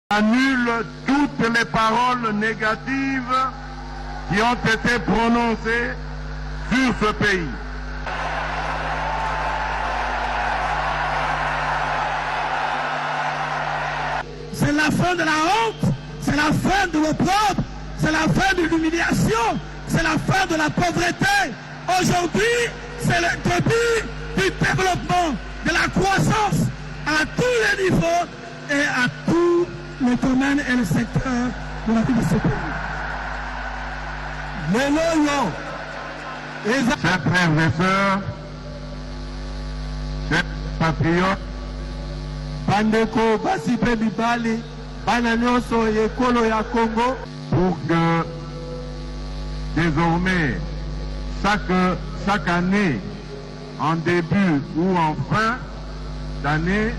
annule toutes les paroles négatives qui ont été prononcées sur ce pays. C'est la fin de la honte, c'est la fin de l'opprobre, c'est la fin de l'humiliation, c'est la fin de la pauvreté. Aujourd'hui, c'est le début du développement, de la croissance à tous les niveaux et à tous les domaines et les secteurs de la vie de ce pays. Chers frères et sœurs, chers patriotes, Bandeko basipe bibali bana nyonso ekolo ya Congo, pour que désormais chaque année, en début ou en fin d'année,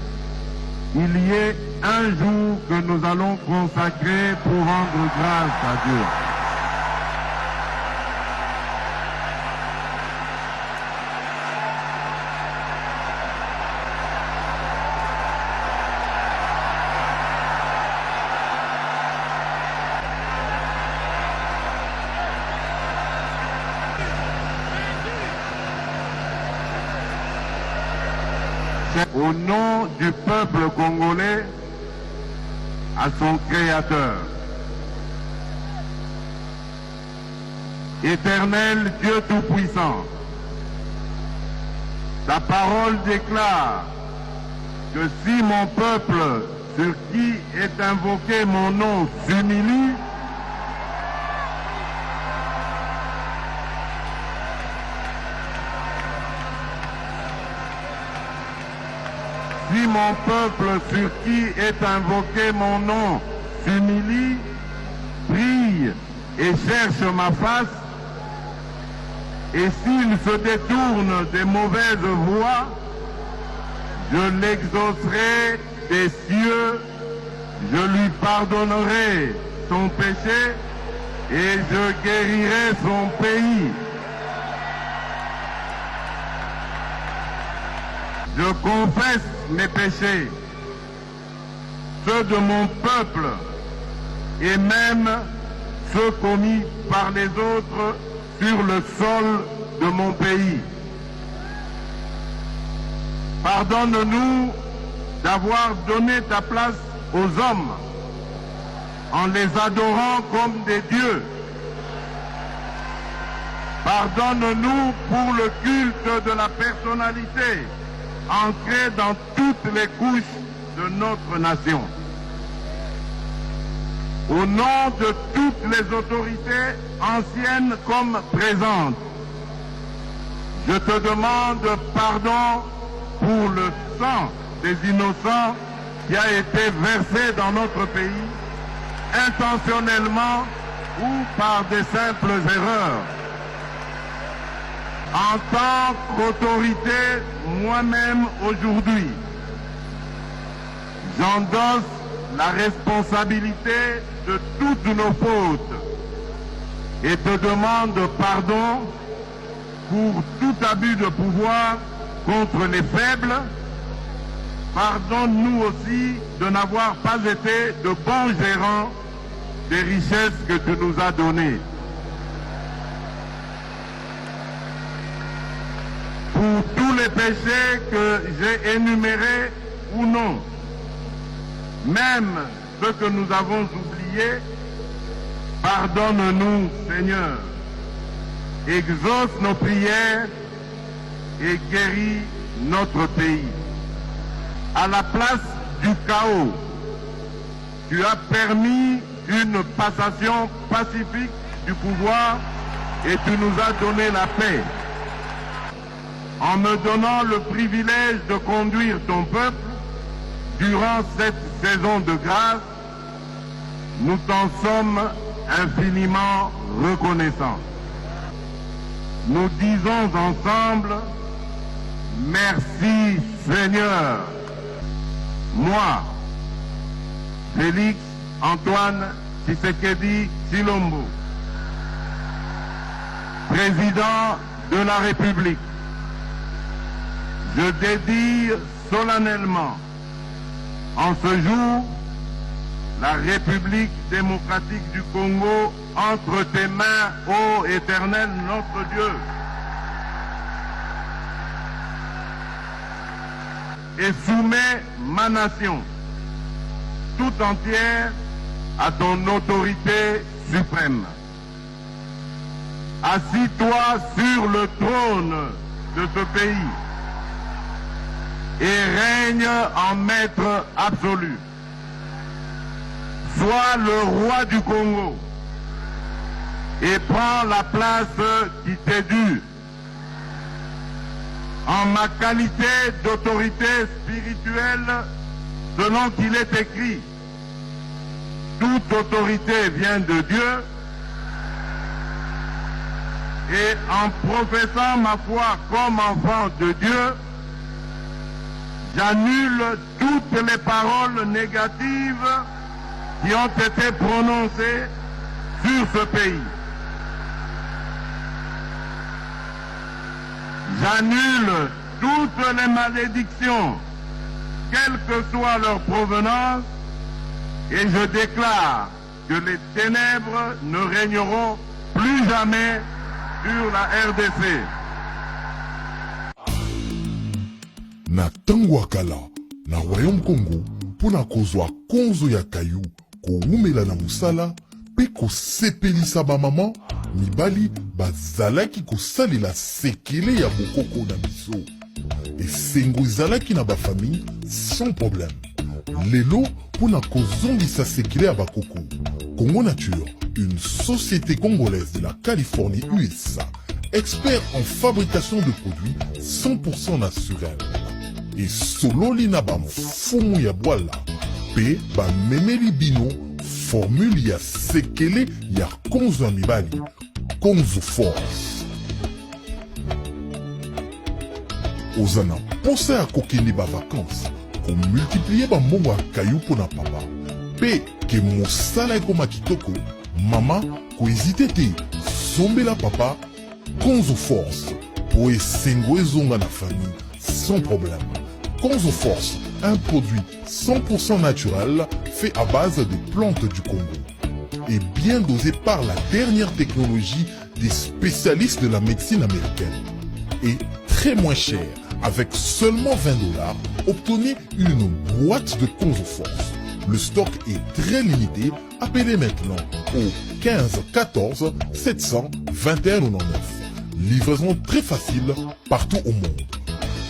il y ait un jour que nous allons consacrer pour rendre grâce à Dieu. Au nom du peuple congolais, à son Créateur. Éternel Dieu Tout-Puissant, ta parole déclare que si mon peuple, sur qui est invoqué mon nom, s'humilie, si mon peuple sur qui est invoqué mon nom s'humilie, prie et cherche ma face, et s'il se détourne des mauvaises voies, je l'exaucerai des cieux, je lui pardonnerai son péché et je guérirai son pays. Je confesse mes péchés, ceux de mon peuple et même ceux commis par les autres sur le sol de mon pays. Pardonne-nous d'avoir donné ta place aux hommes en les adorant comme des dieux. Pardonne-nous pour le culte de la personnalité ancré dans toutes les couches de notre nation. Au nom de toutes les autorités anciennes comme présentes, je te demande pardon pour le sang des innocents qui a été versé dans notre pays, intentionnellement ou par des simples erreurs. En tant qu'autorité, moi-même aujourd'hui, j'endosse la responsabilité de toutes nos fautes et te demande pardon pour tout abus de pouvoir contre les faibles. Pardonne-nous aussi de n'avoir pas été de bons gérants des richesses que tu nous as données. Pour tous les péchés que j'ai énumérés ou non, même ceux que nous avons oubliés, pardonne-nous, Seigneur. Exauce nos prières et guéris notre pays. À la place du chaos, tu as permis une passation pacifique du pouvoir et tu nous as donné la paix. En me donnant le privilège de conduire ton peuple durant cette saison de grâce, nous t'en sommes infiniment reconnaissants. Nous disons ensemble, merci Seigneur. Moi, Félix Antoine Tshisekedi Tshilombo, président de la République, je dédie solennellement en ce jour la République démocratique du Congo entre tes mains, ô Éternel notre Dieu. Et soumets ma nation tout entière à ton autorité suprême. Assis-toi sur le trône de ce pays et règne en maître absolu. Sois le roi du Congo et prends la place qui t'est due. En ma qualité d'autorité spirituelle, selon qu'il est écrit, toute autorité vient de Dieu, et en professant ma foi comme enfant de Dieu, j'annule toutes les paroles négatives qui ont été prononcées sur ce pays. J'annule toutes les malédictions, quelle que soit leur provenance, et je déclare que les ténèbres ne régneront plus jamais sur la RDC. Na tango akala, na Royaume Congo, pona kozwa konzo ya kayu, koumela na musala, pe kosepelisa ba maman, mibali bazalaki kosalela sekele ya bokoko na biso. Esengo ezalaki na ba famille sans problème. Lelo pona kozongisa sekele ya bakoko. Congo Nature, une société congolaise de la Californie USA, expert en fabrication de produits 100% naturels. Et sololi na ba mfumu ya bwala, pe ba memeli bino formule ya sekele ya konzo ya mibali, Konzo Force. Ozana posa ya kokende ba vacances, ko multiplier ba mbongo ya kayu pona papa, pe ke mosala ekoma kitoko, mama ko hésite te, sombela papa, Konzo Force, po esengo ezonga na famille, sans problème. Konzo Force, un produit 100% naturel fait à base de plantes du Congo et bien dosé par la dernière technologie des spécialistes de la médecine américaine. Et très moins cher, avec seulement $20, obtenez une boîte de Konzo Force. Le stock est très limité, appelez maintenant au 15 14 700 21 99. Livraison très facile partout au monde.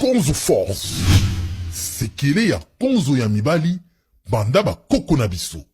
Konzo Force. Sekele ya konzo ya mibali, banda ba koko na biso.